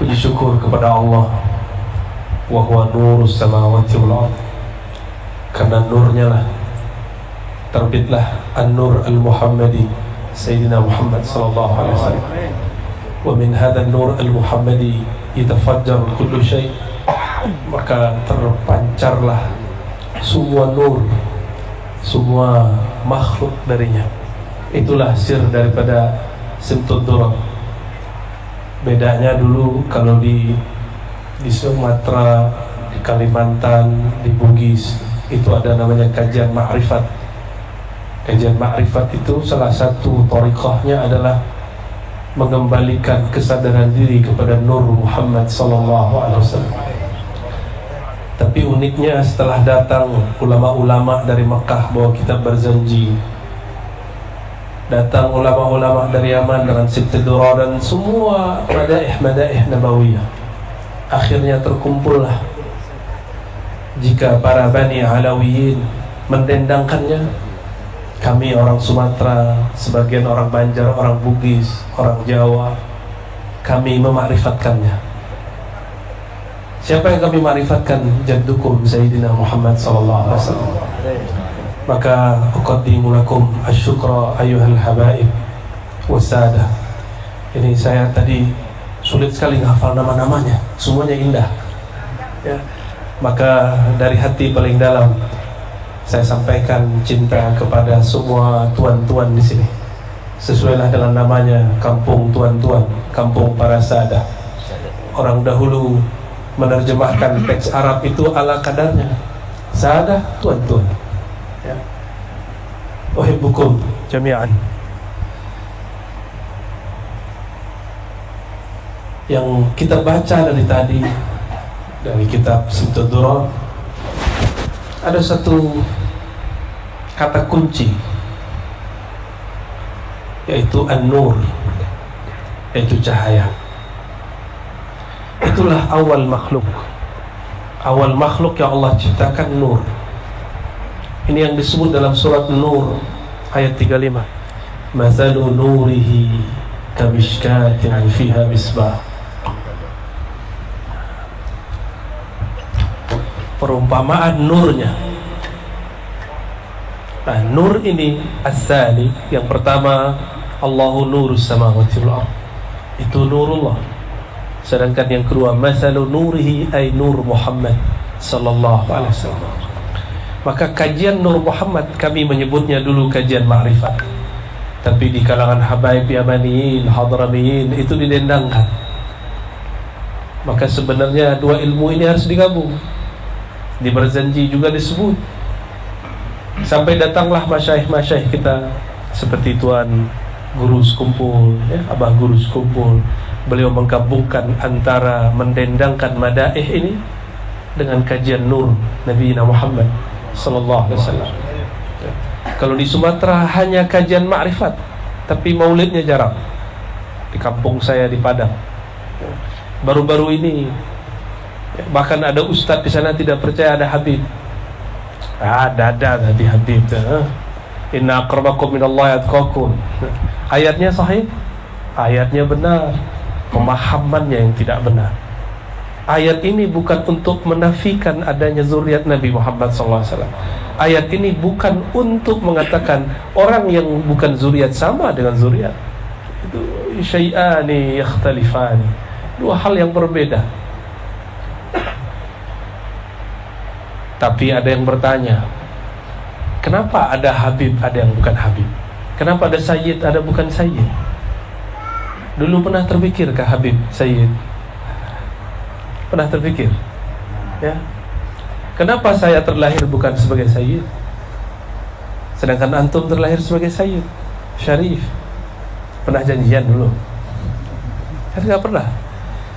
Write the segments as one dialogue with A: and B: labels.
A: Puji syukur kepada Allah, wa huwa nurus samawati wal ardh. Karena nurnya lah terbitlah an-nur al-Muhammadi Sayyidina Muhammad sallallahu alaihi wasallam. Wa min hadha an-nur al-Muhammadi yatafajjar kullu syai'. Maka terpancarlah semua nur, semua makhluk darinya. Itulah sir daripada Simtud Durab. Bedanya dulu kalau di Sumatera, di Kalimantan, di Bugis itu ada namanya kajian ma'rifat. Kajian ma'rifat itu salah satu thariqahnya adalah mengembalikan kesadaran diri kepada Nur Muhammad sallallahu alaihi wasallam. Tapi uniknya setelah datang ulama-ulama dari Mekah bawa kitab berjanji, datang ulama-ulama dari Yaman dengan Simtud Durab dan semua madaih nabawiyah, akhirnya terkumpullah. Jika para Bani Alawiyin mendendangkannya, kami orang Sumatera, sebagian orang Banjar, orang Bugis, orang Jawa, kami memakrifatkannya. Siapa yang kami makrifatkan? Jaddukum Sayyidina Muhammad sallallahu alaihi wasallam. Maka uqaddimu lakum asyukra ayyuhal habaib wassadah. Ini saya tadi sulit sekali menghafal nama-namanya, semuanya indah ya. Maka dari hati paling dalam saya sampaikan cinta kepada semua tuan-tuan di sini. Sesuailah dengan namanya, kampung tuan-tuan, kampung para sadah. Orang dahulu menerjemahkan teks Arab itu ala kadarnya. Sadah, tuan-tuan ya. Uhibbukum jami'an. Yang kita baca dari tadi, dari kitab Simtud Durab, ada satu kata kunci, yaitu an-nur, yaitu cahaya. Itulah awal makhluk. Awal makhluk yang Allah ciptakan nur. Ini yang disebut dalam surat Nur ayat 35. Mathalu nurihi kamishkatin fiha misbah. Perumpamaan nurnya. Nah, nur ini as-sali, yang pertama, Allahu nurus samawati wal ardh. Itu nurullah. Sedangkan yang kedua, mathalu nurihi ay nur Muhammad sallallahu alaihi wasallam. Maka kajian Nur Muhammad kami menyebutnya dulu kajian ma'rifat. Tapi di kalangan habaib Yamaniyin, Hadramiyin itu didendangkan. Maka sebenarnya dua ilmu ini harus digabung. Di berjanji juga disebut. Sampai datanglah masyaikh-masyaikh kita seperti Tuan Guru Sekumpul ya, Abah Guru Sekumpul. Beliau menggabungkan antara mendendangkan madaih ini dengan kajian nur Nabi Muhammad sallallahu alaihi wasallam. Kalau di Sumatera hanya kajian ma'rifat, tapi maulidnya jarang. Di kampung saya di Padang, baru-baru ini bahkan ada ustadz di sana tidak percaya ada Habib. Ada tadi Habib. Inna akramakum minallahi atqakum. Ayatnya sahih, ayatnya benar, pemahamannya yang tidak benar. Ayat ini bukan untuk menafikan adanya zuriat Nabi Muhammad SAW. Ayat ini bukan untuk mengatakan orang yang bukan zuriat sama dengan zuriat. Itu syai'ani yakhtalifani, dua hal yang berbeda. Tapi ada yang bertanya, kenapa ada Habib, ada yang bukan Habib? Kenapa ada Sayyid, ada bukan Sayyid? Dulu pernah terpikirkah Habib, Sayyid? Pernah terpikir? Ya. Kenapa saya terlahir bukan sebagai Sayyid, sedangkan antum terlahir sebagai Sayyid, Syarif? Pernah janjian dulu? Kan nggak pernah.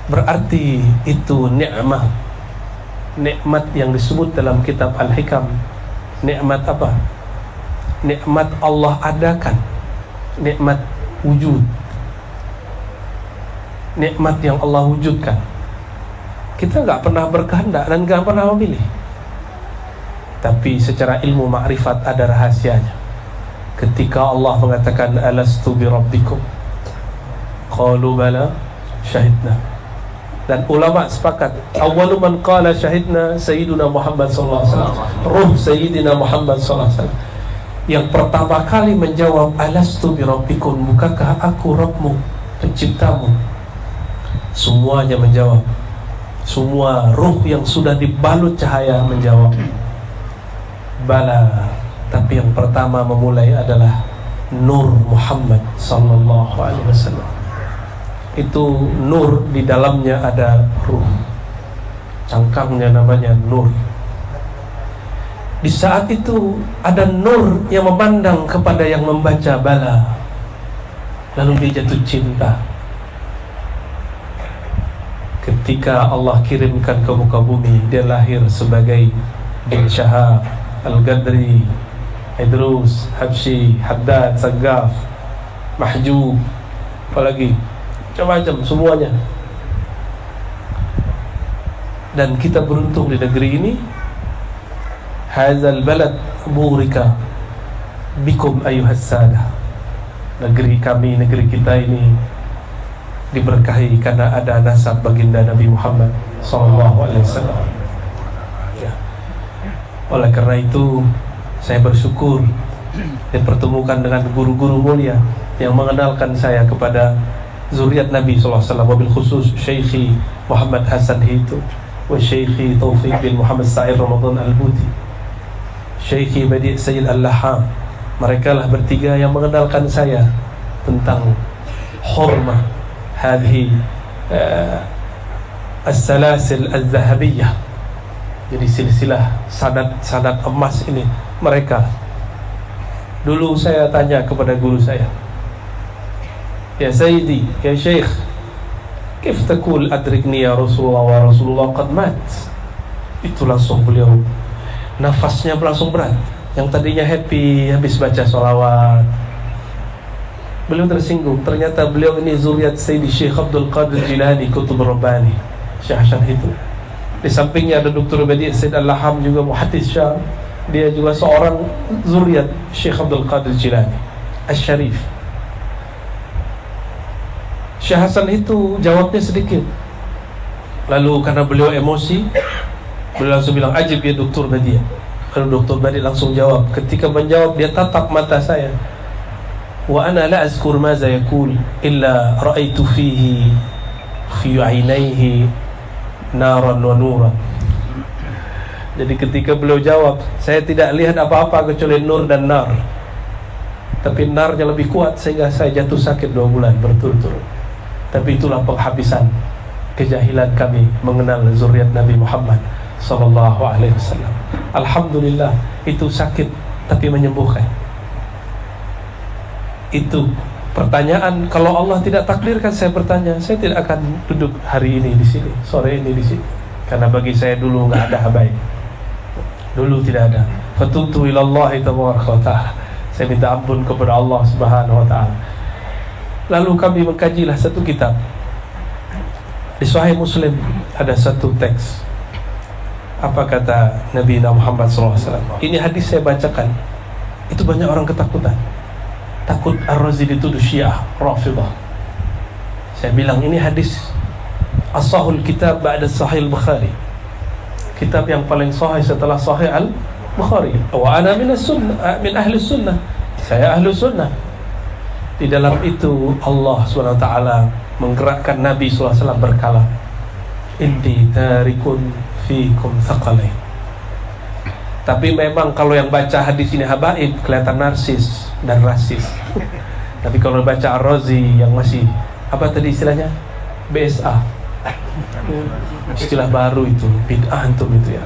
A: Berarti itu nikmat. Nikmat yang disebut dalam kitab Al-Hikam. Nikmat apa? Nikmat Allah adakan. Nikmat wujud. Nikmat yang Allah wujudkan. Kita nggak pernah berkehendak dan nggak pernah memilih. Tapi secara ilmu ma'rifat ada rahasianya. Ketika Allah mengatakan alastu bi rabbikum, qalu bala syahidna. Dan ulama sepakat, awwalu man qala syahidna Sayyiduna Muhammad sallallahu alaihi wasallam, ruh Sayyidina Muhammad sallallahu alaihi wasallam. Yang pertama kali menjawab, alastu bi rabbikum, bukankah aku Rabbmu, penciptamu? Semuanya menjawab. Semua ruh yang sudah dibalut cahaya menjawab, bala. Tapi yang pertama memulai adalah Nur Muhammad sallallahu alaihi wasallam. Itu nur, di dalamnya ada ruh. Cangkangnya namanya nur. Di saat itu ada nur yang memandang kepada yang membaca bala. Lalu dia jatuh cinta. Ketika Allah kirimkan ke muka bumi, dia lahir sebagai bin Syahab, Al-Gadri, Idrus, Habsyi, Haddad, Saggaf, Mahjub, apalagi macam-macam semuanya. Dan kita beruntung di negeri ini. Hadzal balad burika bikum ayyuhas sadah. Negeri kami, negeri kita ini diberkahi karena ada nasab baginda Nabi Muhammad sallallahu alaihi wasallam. Ya. Oleh karena itu saya bersyukur dipertemukan dengan guru-guru mulia yang mengenalkan saya kepada zuriat Nabi sallallahu alaihi wasallam, wabil khusus Syekhi Muhammad Hasan Hitu wa Syekhi Taufiq bin Muhammad Sa'id Ramadan Al-Buti, Syekhi Badi' Sayyid Al-Laham. Mereka lah bertiga yang mengenalkan saya tentang hurmah hadhi as-salasil az-zahabiyah. Jadi silsilah sanad emas ini mereka. Dulu saya tanya kepada guru saya, ya Sayyidi, ya Syekh, kif taqul adrikni ya Rasulullah wa Rasulullah qad mat. Itu langsung beliau nafasnya langsung berat. Yang tadinya happy habis baca sholawat, beliau tersinggung. Ternyata beliau ini zuriat Sayyidi Syekh Abdul Qadir Jilani Qutb Rabbani, Syekh Hasan itu. Di sampingnya ada Dr. Badi' Sayyid Al-Laham, juga muhaddits Syam. Dia juga seorang zuriat Syekh Abdul Qadir Jilani Asy-Syarif. Syekh Hasan itu jawabnya sedikit. Lalu karena beliau emosi, beliau langsung bilang, ajib ya Dr. Badi'. Lalu Dr. Badi' langsung jawab. Ketika menjawab, dia tatap mata saya. Wa ana la azkur maza yaqul illa ra'aitu fihi fi 'ainaihi naran wa nuran. Jadi ketika beliau jawab, saya tidak lihat apa-apa kecuali nur dan nar. Tapi narnya lebih kuat sehingga saya jatuh sakit 2 bulan berturut-turut. Tapi itulah penghabisan kejahilan kami mengenal zuriat Nabi Muhammad sallallahu alaihi wasallam. Alhamdulillah, itu sakit tapi menyembuhkan. Itu pertanyaan, kalau Allah tidak takdirkan saya bertanya, saya tidak akan duduk hari ini di sini, sore ini di sini. Karena bagi saya dulu enggak ada habaib. Dulu tidak ada. Fatubtu ilallahi tabaraka wa ta'ala. Saya minta ampun kepada Allah Subhanahu wa ta'ala. Lalu kami mengkajilah satu kitab. Di Sahih Muslim ada satu teks. Apa kata Nabi Muhammad SAW? Ini hadis saya bacakan. Itu banyak orang ketakutan. Takut Ar-Razi dituduh Syiah Rafidah. Saya bilang ini hadis as-sahul kitab ba'da Sahih Al-Bukhari. Kitab yang paling sahih setelah Sahih Al-Bukhari. Wa ana min ahli sunnah. Saya ahli sunnah. Di dalam itu Allah SWT menggerakkan Nabi SAW berkala, inni tarikun fikum thaqalain. Tapi memang kalau yang baca hadis ini habaib kelihatan narsis dan rasis. Tapi kalau baca Ar-Razi yang masih apa tadi istilahnya, BSA, istilah baru itu, bid'ah antum itu ya.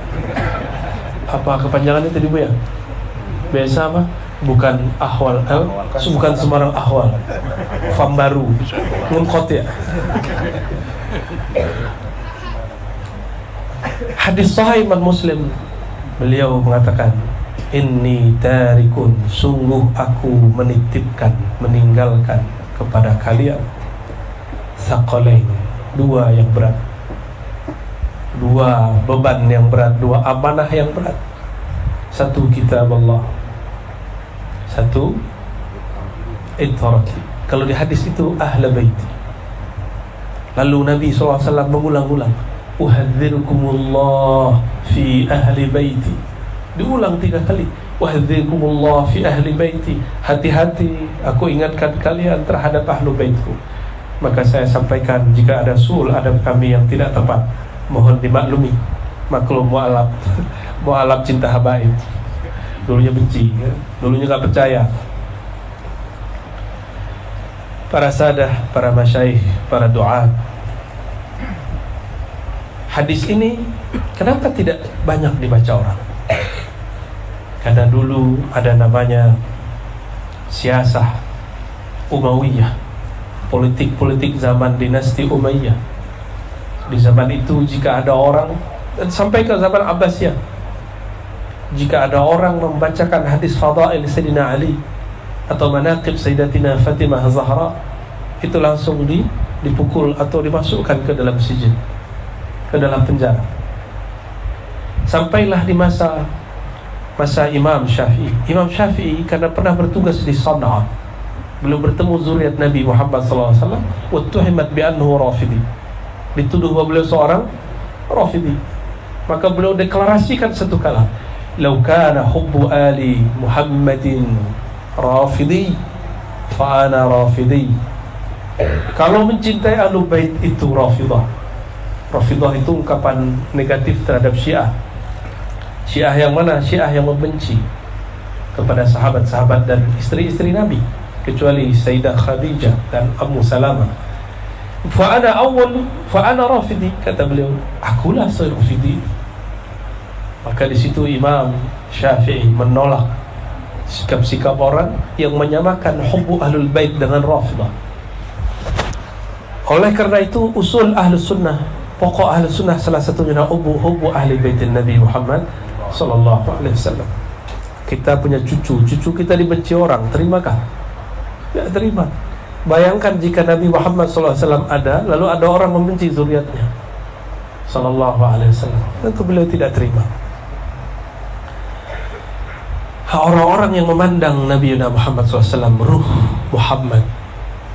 A: Apa kepanjangannya tadi Bu ya? BSA apa? Bukan ahwal, bukan Semarang ahwal, fam baru, ngengkot ya. Hadis Sahih Imam Muslim, beliau mengatakan, inni tarikun, sungguh aku menitipkan, meninggalkan kepada kalian thaqalain, 2 yang berat, 2 beban yang berat, 2 amanah yang berat. 1 kitab Allah, 1 itarati. Kalau di hadis itu ahla baiti, Lalu Nabi SAW mengulang-ulang, "Uhadzirukumullah fi ahli baiti." Diulang 3 kali, "Uhadzirukumullah fi ahli baiti." Hati-hati, aku ingatkan kalian terhadap ahlu baitku. Maka saya sampaikan, jika ada sul adab kami yang tidak tepat, mohon dimaklumi. Maklum mu'alaf mu'alaf cinta habaib. Dulunya benci, dulunya gak percaya. Para sadah, para masyaikh, para du'at, hadis ini kenapa tidak banyak dibaca orang? Karena dulu ada namanya siasah Umayyah, politik-politik zaman dinasti Umayyah. Di zaman itu jika ada orang, dan sampai ke zaman Abbasiyah, jika ada orang membacakan hadis fadail Sayyidina Ali atau manaqib Sayyidatina Fatimah Zahra, itu langsung dipukul atau dimasukkan ke dalam sijin, ke dalam penjara. Sampailah di masa Imam Syafi'i. Imam Syafi'i karena pernah bertugas di Sana'a, beliau bertemu zuriat Nabi Muhammad SAW, wattuhimat bi'annahu Rafidi, dituduh bahwa beliau seorang Rafidi. Maka beliau deklarasikan satu kala, "Lau kana hubbu ali Muhammadin Rafidi, fa ana Rafidi." Kalau mencintai Ahlul Bait itu Rafidah. Rafidah itu ungkapan negatif terhadap Syiah. Syiah yang mana? Syiah yang membenci kepada sahabat-sahabat dan istri-istri Nabi, kecuali Sayyidah Khadijah dan Ummu Salamah. Fa ana Rafidi, kata beliau, akulah Rafidi. Maka di situ Imam Syafi'i menolak sikap-sikap orang yang menyamakan hubbu Ahlul Bait dengan Rafidah. Oleh karena itu usul Ahlus Sunnah, pokok Ahlus Sunnah salah satunya hubbu ahli baitin Nabi Muhammad sallallahu alaihi wasallam. Kita punya cucu kita dibenci orang, terimakah? Ya terima. Bayangkan jika Nabi Muhammad sallallahu alaihi wasallam ada, lalu ada orang membenci zuriatnya sallallahu alaihi wasallam, tentu beliau tidak terima. Orang-orang yang memandang Nabi Muhammad SAW ruh Muhammad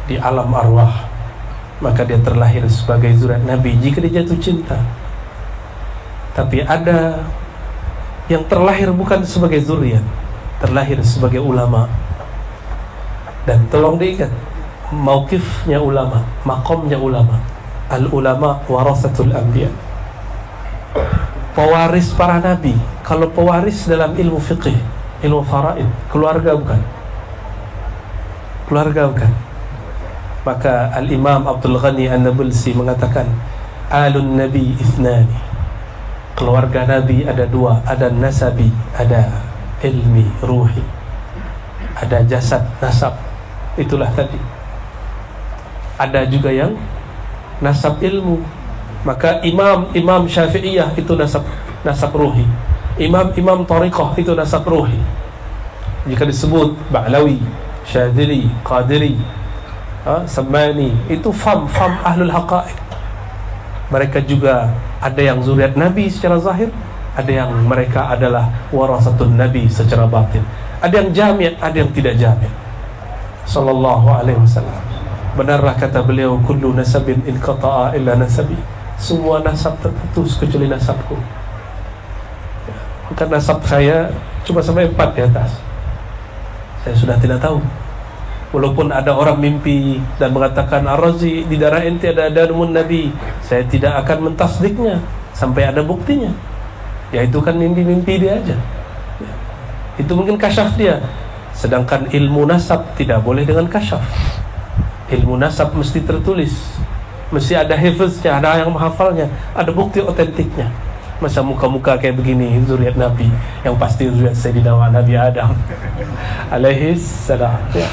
A: di alam arwah, maka dia terlahir sebagai zuriat Nabi jika dia jatuh cinta. Tapi ada yang terlahir bukan sebagai zuriat, terlahir sebagai ulama. Dan tolong diingat, mauqifnya ulama, maqamnya ulama. Al-ulama warasatul anbiya, pewaris para nabi. Kalau pewaris dalam ilmu fiqih, ilmu faraid, keluarga bukan. Maka Al-Imam Abdul Ghani An-Nabulsi mengatakan, alun nabi ithnani, keluarga nabi ada 2, ada nasabi, ada ilmi, ruhi, ada jasad, nasab, itulah tadi. Ada juga yang nasab ilmu. Maka Imam Syafi'iyah itu nasab ruhi, Imam Tariqah itu nasab ruhi. Jika disebut Ba'lawi, Syadili, Qadiri, Samani, itu fam ahlul haqa'iq. Mereka juga ada yang zuriat Nabi secara zahir, ada yang mereka adalah warasatun Nabi secara batin. Ada yang jami', ada yang tidak jami'. Sallallahu alaihi wasallam. Benarlah kata beliau, kullu nasabin inqata'a illa nasabi, semua nasab terputus kecuali nasabku. Bukan nasab saya cuma sampai 4 di atas, saya sudah tidak tahu. Walaupun ada orang mimpi dan mengatakan, Ar-Razi di darah ente ada darmun Nabi, saya tidak akan mentasdiknya sampai ada buktinya. Ya itu kan mimpi-mimpi dia aja, itu mungkin kasyaf dia. Sedangkan ilmu nasab tidak boleh dengan kasyaf. Ilmu nasab mesti tertulis, mesti ada hifznya, ada yang menghafalnya, ada bukti otentiknya. Masa muka-muka kayak begini zuriat Nabi, yang pasti zuriat Sayyidina Nabi Adam alaihi salam, ya.